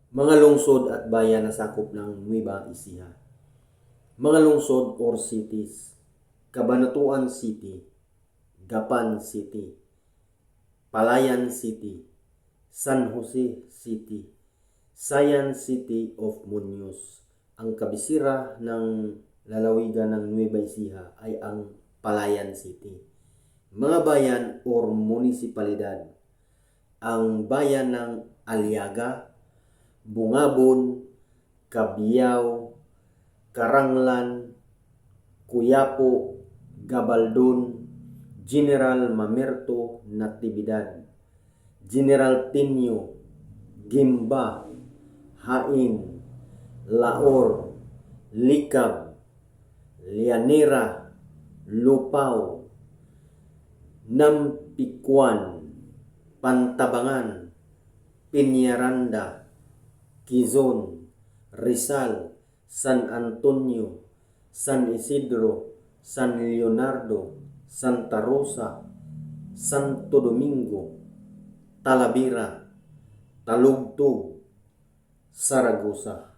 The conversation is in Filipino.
Mga lungsod at bayan na sakop ng Nueva Ecija. Mga lungsod or cities: Cabanatuan City, Gapan City, Palayan City, San Jose City, Sayan City of Muñoz. Ang kabisera ng lalawigan ng Nueva Ecija ay ang Palayan City. Mga bayan or munisipalidad: ang bayan ng Aliaga, Bungabon, Cabiao, Karanglan, Cuyapo, Gabaldon, General Mamerto, Natividad, General Tinio, Gimba, Hain, Laor, Likab, Lianera, Lupao, Nampikuan, Pantabangan, Piñaranda, Quezon, Rizal, San Antonio, San Isidro, San Leonardo, Santa Rosa, Santo Domingo, Talavera, Talugtog, Saragosa.